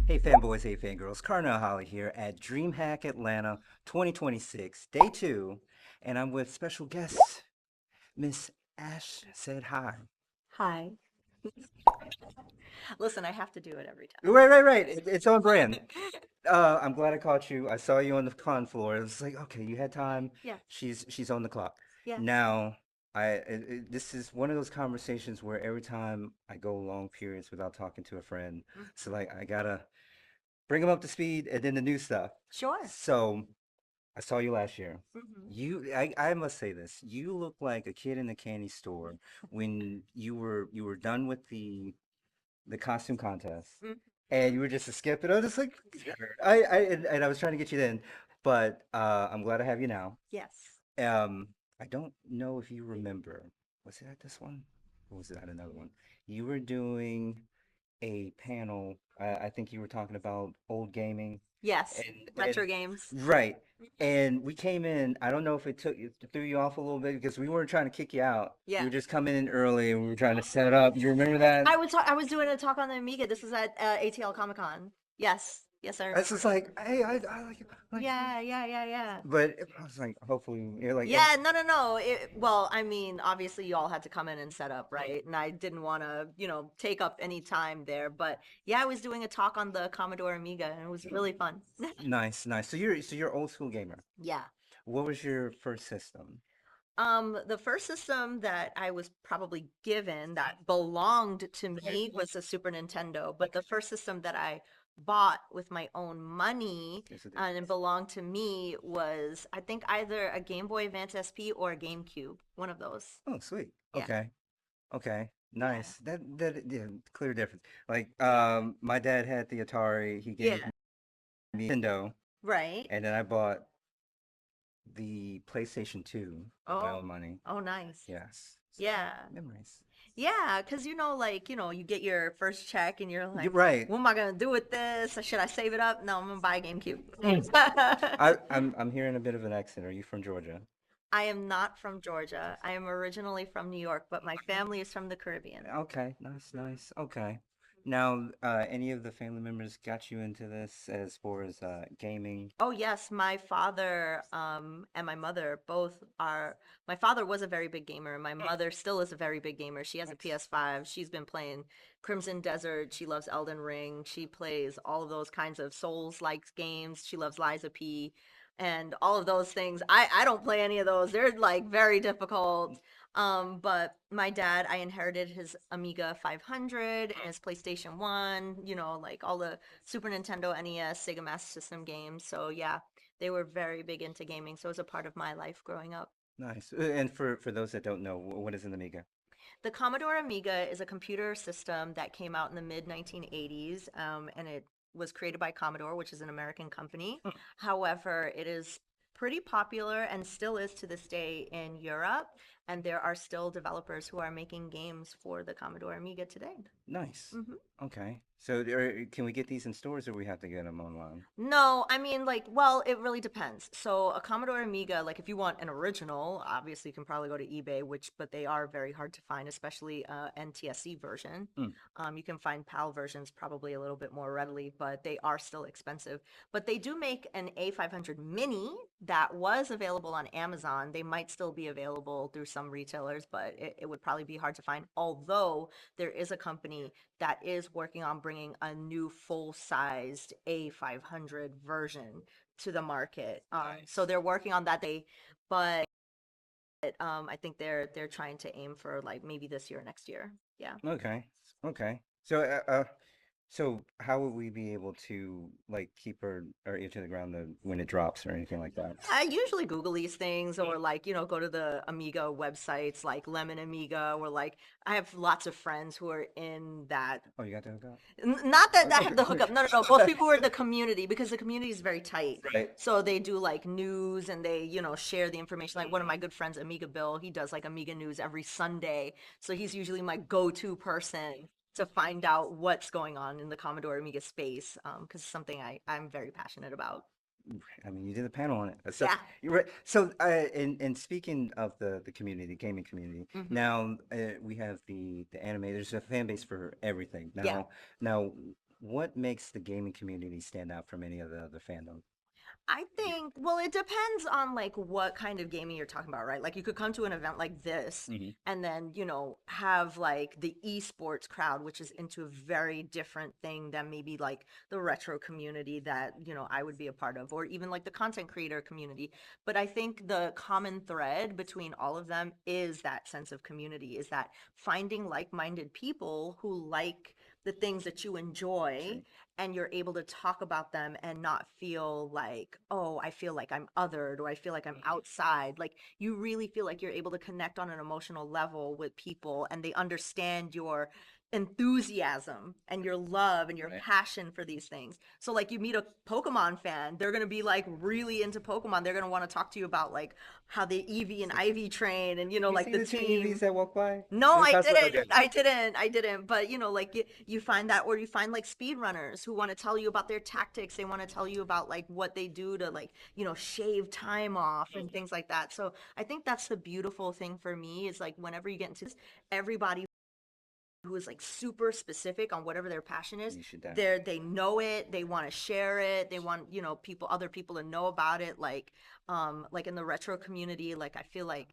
Hey fanboys, hey fangirls, Carnell Holley here at DreamHack Atlanta 2026, day two, and I'm with special guest, Miss Ash Said Hi. Hi. Listen, I have to do it every Right. It's on brand. time. I'm glad I caught you. I saw you on the con floor. It was like, okay, you had time. Yeah, She's on the clock. yeah. Now, this is one of those conversations where every time I go long periods without talking to a friend, so Mhm. like I gotta bring them up to speed and then the new stuff. Sure. So. I saw you last year. Hmm. I must say this. You look like a kid in the candy store when you were done with the costume contest, and you were just a skip. And I was just like, and I was trying to get you in, but I'm glad I have you now. Yes. Um, I don't know if you remember. Was it at this one? Or was it at another one? You were doing a panel. I think you were talking about old gaming, Yes. and Retro games. right. And we came in. I don't know if it threw you off a little bit because we weren't trying to kick you out. You Yeah. were just coming in early, and we were trying to set up. You remember that? I was doing a talk on the Amiga. This was at ATL Comic Con. Yes. Yes, I I was just remember. like, hey, I like it, Yeah. but I was like, hopefully, you're like, and Yeah, no. Well, I mean, obviously you all had to come in and set up, right? And I didn't want to, take up any time there. But yeah, I was doing a talk on the Commodore Amiga and it was really fun. nice. So you're old school gamer. Yeah. What was your first system? The first system that I was probably given that belonged to me was the Super Nintendo, but the first system that I bought with my own money There's a and it difference. belonged to me was, I think, either a Game Boy Advance SP or a GameCube, one of those. Oh, sweet. Yeah, Okay. yeah, Nice. That yeah, clear difference. Like my dad had the Atari, he gave yeah. me Nintendo, Right. and then I bought the PlayStation 2 with my Oh, own money. oh, nice. Yes. So, Yeah. memories. Yeah, because you get your first check and you're You're like, right. what am I gonna do with this? Should I save it up? No, I'm gonna buy a GameCube. Mm. I'm hearing a bit of an accent. Are you from Georgia? I am not from Georgia. I am originally from New York, but my family is from the Caribbean. Okay, nice. Okay. Now, any of the family members got you into this as far as gaming? Oh yes, my father and my mother both are. My father was a very big gamer. My mother still is a very big gamer. She has a Nice. PS5. She's been playing Crimson Desert. She loves Elden Ring. She plays all of those kinds of Souls-like games. She loves Liza P. And all of those things. I don't play any of those. They're like very difficult. But my dad, I inherited his Amiga 500 and his PlayStation 1, like all the Super Nintendo, NES, Sega Master System games. So yeah, they were very big into gaming. So it was a part of my life growing up. Nice. And for those that don't know, what is an Amiga? The Commodore Amiga is a computer system that came out in the mid 1980s, and it was created by Commodore, which is an American company. However, it is pretty popular and still is to this day in Europe, and there are still developers who are making games for the Commodore Amiga today. Nice. Mhm. Okay. So, can we get these in stores or we have to get them online? No, I mean, like, well, it really depends. So, a Commodore Amiga, like, if you want an original, obviously you can probably go to eBay, but they are very hard to find, especially NTSC version. Mm, You can find PAL versions probably a little bit more readily, but they are still expensive. But they do make an A500 Mini that was available on Amazon. They might still be available through some retailers, but it would probably be hard to find. Although there is a company that is working on bringing a new full-sized A500 version to the market. So nice. they're working on that. But I think they're trying to aim for like maybe this year or next year. Yeah. Okay. Okay. So, so how would we be able to like keep our ear to the ground when it drops or anything like that? I usually Google these things or like, go to the Amiga websites like Lemon Amiga or like I have lots of friends who are in that. Oh, you got the hookup? Not that I have the Okay. hookup. No. Most people are in the community because the community is very tight. Right. So they do like news and they, share the information. Like one of my good friends, Amiga Bill, he does like Amiga news every Sunday. So he's usually my go-to person to find out what's going on in the Commodore Amiga space because it's something I'm very passionate about. I mean, you did a panel on it. So Yeah. you're right. So, and speaking of the community, the gaming community, Hmm. now we have the anime. There's a fan base for everything. Yeah. Now, what makes the gaming community stand out from any of the other fandom? I think, well, it depends on like what kind of gaming you're talking about, right? Like you could come to an event like this Hmm. and then, have like the esports crowd, which is into a very different thing than maybe like the retro community that, I would be a part of, or even like the content creator community. But I think the common thread between all of them is that sense of community, is that finding like-minded people who like the things that you enjoy True. and you're able to talk about them and not feel like, oh, I feel like I'm othered or I feel like I'm outside. Like you really feel like you're able to connect on an emotional level with people and they understand your enthusiasm and your love and your Right. passion for these things. So like you meet a Pokemon fan, they're going to be like really into Pokemon. They're going to want to talk to you about like how the Eevee and Ivy train and You like see the the two EVs team. that walk by No, in the I cosplay? didn't. Okay. I didn't. But like you find that, or you find like speedrunners who want to tell you about their tactics. They want to tell you about like what they do to like, shave time off and things like that. So I think that's the beautiful thing for me is like whenever you get into this, everybody who is like super specific on whatever their passion is, You should definitely. they know it, they want to share it, they want, other people to know about it. Like in the retro community, like I feel like,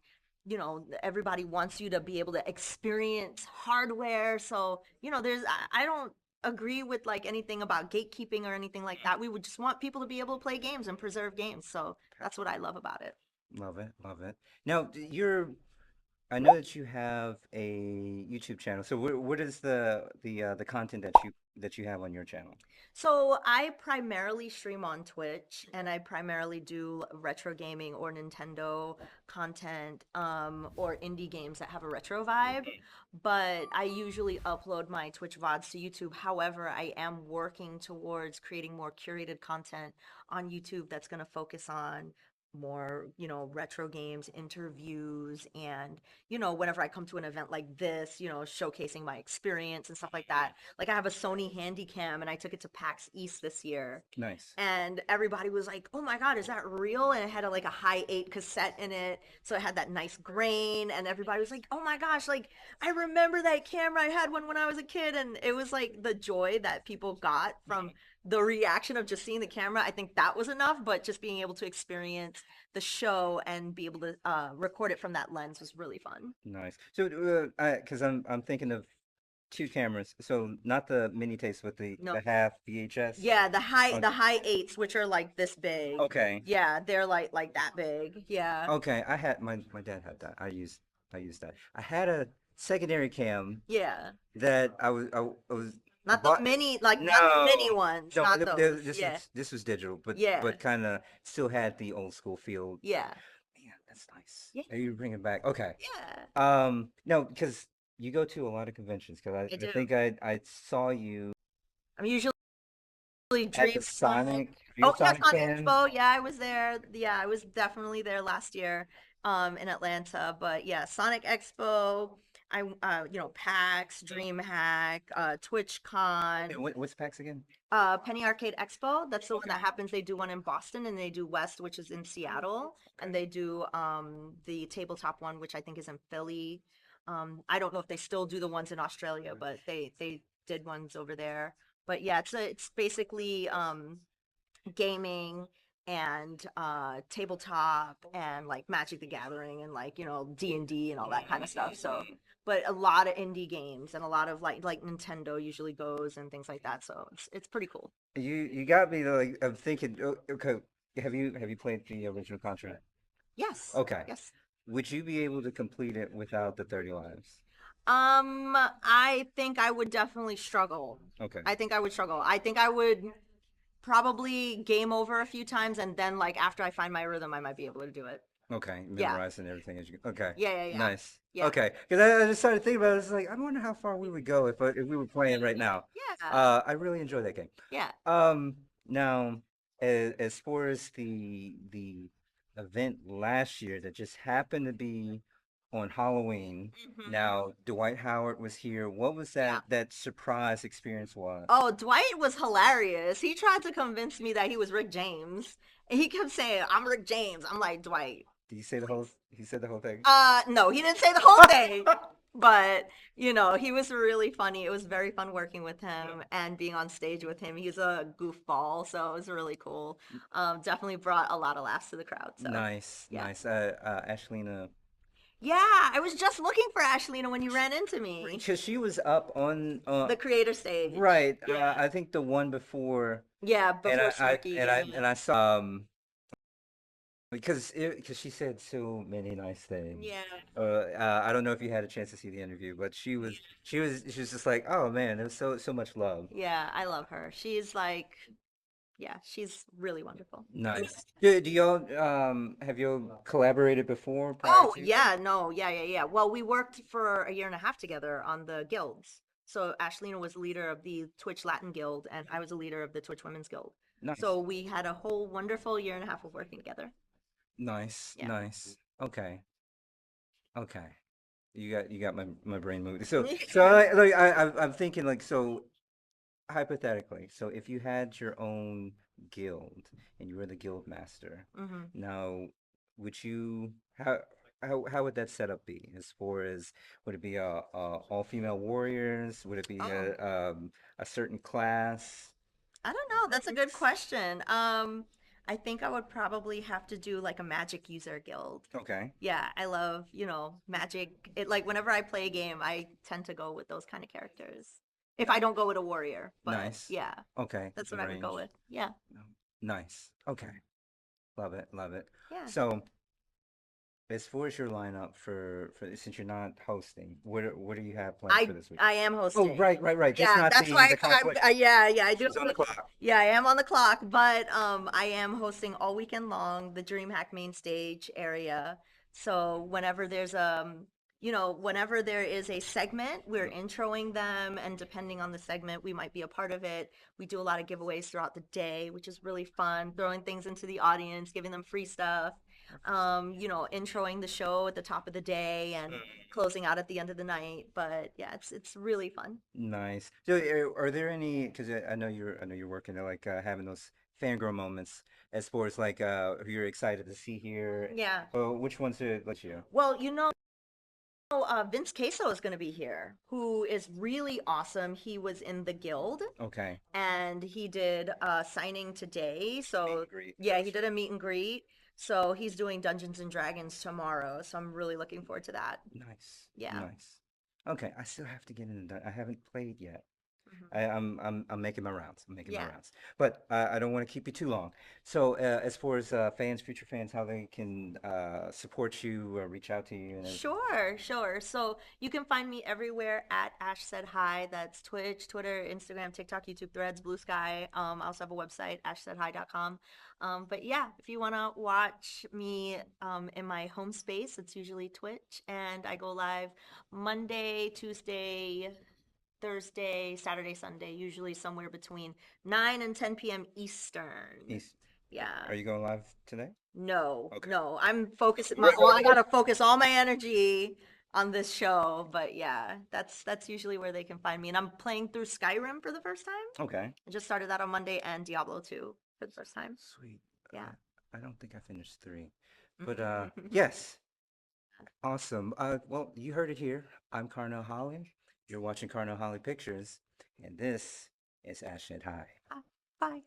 everybody wants you to be able to experience hardware. So, I don't agree with like anything about gatekeeping or anything like that. We would just want people to be able to play games and preserve games. So that's what I love about it. Love it, love it. Now, I know that you have a YouTube channel. So what is the content that you have on your channel? So I primarily stream on Twitch and I primarily do retro gaming or Nintendo content, or indie games that have a retro vibe. But I usually upload my Twitch VODs to YouTube. However, I am working towards creating more curated content on YouTube that's going to focus on more, retro games, interviews, and, whenever I come to an event like this, showcasing my experience and stuff like that. Like I have a Sony Handycam and I took it to PAX East this year. Nice. And everybody was like, "Oh my God, is that real?" And it had like a high 8 cassette in it, so it had that nice grain. And everybody was like, "Oh my gosh, like I remember that camera. I had one when I was a kid." And it was like the joy that people got from the reaction of just seeing the camera. I think that was enough, but just being able to experience the show and be able to record it from that lens was really fun. Nice. So, because I'm thinking of two cameras. So not the mini tapes, but the No, the half VHS. yeah, the high Oh, the high 8s, which are like this big. okay. Yeah, they're like that big. Yeah. Okay. I had my dad had that. I used that. I had a secondary cam Yeah. that I Not the bought. mini, like not the mini No, ones, no. not those. This Yeah. was digital, Yeah. but kind of still had the old school feel. Yeah. Yeah, that's nice. Yeah. Are you bringing back? Okay. Yeah. No, because you go to a lot of conventions. Because I I do. think I saw you I'm usually at the DreamHack. Sonic. You're Oh a yeah, Sonic Sonic fan. Expo. Yeah, I was there. Yeah, I was definitely there last year, in Atlanta. But yeah, Sonic Expo. PAX, DreamHack, TwitchCon, And what's PAX again? Penny Arcade Expo. That's the one Okay. that happens. They do one in Boston and they do West, which is in Seattle, and Okay. they do the tabletop one, which I think is in Philly. I don't know if they still do the ones in Australia, but they did ones over there. But yeah, it's basically gaming and tabletop and like Magic the Gathering and like D&D and all that kind of stuff. So, but a lot of indie games and a lot of like Nintendo usually goes and things like that. So it's pretty cool. You got me though. Like, I'm thinking. Okay. Have you played the original Contra? Yes, Okay. yes. Would you be able to complete it without the 30 lives? I think I would definitely struggle. Okay. I think I would struggle. I think I would probably game over a few times and then like after I find my rhythm, I might be able to do it. Okay. Yeah. Memorizing everything as you go. Okay. Yeah, yeah, yeah. Nice. Yeah. Okay. Because I just started thinking about it. It's like, I wonder how far we would go if we were playing right now. Yeah. I really enjoy that game. Yeah. Now, as far as the event last year that just happened to be on Halloween. Mhm. Now, Dwight Howard was here. What was Yeah. that surprise experience was? Oh, Dwight was hilarious. He tried to convince me that he was Rick James. And he kept saying, "I'm Rick James." I'm like, "Dwight." Did he say the whole he said the whole thing? No, he didn't say the whole thing. But, he was really funny. It was very fun working with him and being on stage with him. He's a goofball, so it was really cool. Definitely brought a lot of laughs to the crowd. So, Nice, yeah. nice. Ashlina, Yeah, I was just looking for Ashlina when you ran into me. because she was up on The creator stage. right. Yeah. I think the one before, Yeah, and before Snooki. Yeah. I saw because she said so many nice things. Yeah. I don't know if you had a chance to see the interview, but she was just like, oh man, there was so much love. Yeah, I love her. She's like, yeah, she's really wonderful. Nice. Do y'all have you collaborated before prior Oh, to? yeah, no, yeah, yeah, yeah. Well, we worked for a year and a half together on the guilds. So Ashlina was leader of the Twitch Latin Guild, and I was a leader of the Twitch Women's Guild. Nice. So we had a whole wonderful year and a half of working together. Nice, Yeah. nice. Okay, okay. You got my brain moving. I'm thinking like so hypothetically. So if you had your own guild and you were the guild master, hmm now would you how would that setup be as far as would it be all female warriors? Would it be Oh, a certain class? I don't know. That's a good question. I think I would probably have to do like a magic user guild. Okay. Yeah, I love, magic. It like whenever I play a game, I tend to go with those kind of characters. If I don't go with a warrior, but Nice. yeah, Okay. that's The what I would go range. with. Yeah. No. Nice. Okay. Love it. Love it. Yeah. So, as far as your lineup for since you're not hosting, what do you have planned for I this week? I am Oh, hosting. right. Just Yeah, not that's why the conflict. yeah, yeah, I do. She's on the clock. Yeah, I am on the clock, but I am hosting all weekend long the DreamHack main stage area. So whenever there is a segment, we're introing them, and depending on the segment, we might be a part of it. We do a lot of giveaways throughout the day, which is really fun, throwing things into the audience, giving them free stuff. Introing the show at the top of the day and closing out at the end of the night. But yeah, it's really fun. Nice. So, are there any? Because I know you're working at like having those fangirl moments as far as like who you're excited to see here. Yeah. Oh, which ones to let you? Well, Vince Queso is going to be here, who is really awesome. He was in the guild Okay. and he did a signing today. Meet So and greet. yeah, he did a meet and greet. So he's doing Dungeons and Dragons tomorrow. So I'm really looking forward to that. Nice. Yeah. Nice. Okay, I still have to get into that. I haven't played yet. Mhm. I'm making my rounds. I'm making my Yeah. rounds. But I don't want to keep you too long. So as far as fans, future fans, how they can support you, reach out to you, and everything. Sure, sure. So you can find me everywhere at Ash Said Hi. That's Twitch, Twitter, Instagram, TikTok, YouTube, Threads, Blue Sky. I also have a website, ashsaidhi.com. But yeah, if you want to watch me in my home space, it's usually Twitch. And I go live Monday, Tuesday, Thursday, Saturday, Sunday, usually somewhere between 9 and 10 p.m. Eastern. Peace. Yeah. Are you going live today? No, Okay. no. I'm focusing I gotta focus all my energy on this show. But yeah, that's usually where they can find me. And I'm playing through Skyrim for the first time. Okay. I just started that on Monday and Diablo 2 for the first time. Sweet. Yeah. I don't think I finished three, but yes, awesome. Well, you heard it here. I'm Carnell Holley. You're watching Carnell Holley Pictures, and this is Ash Said Hi. Ah, bye.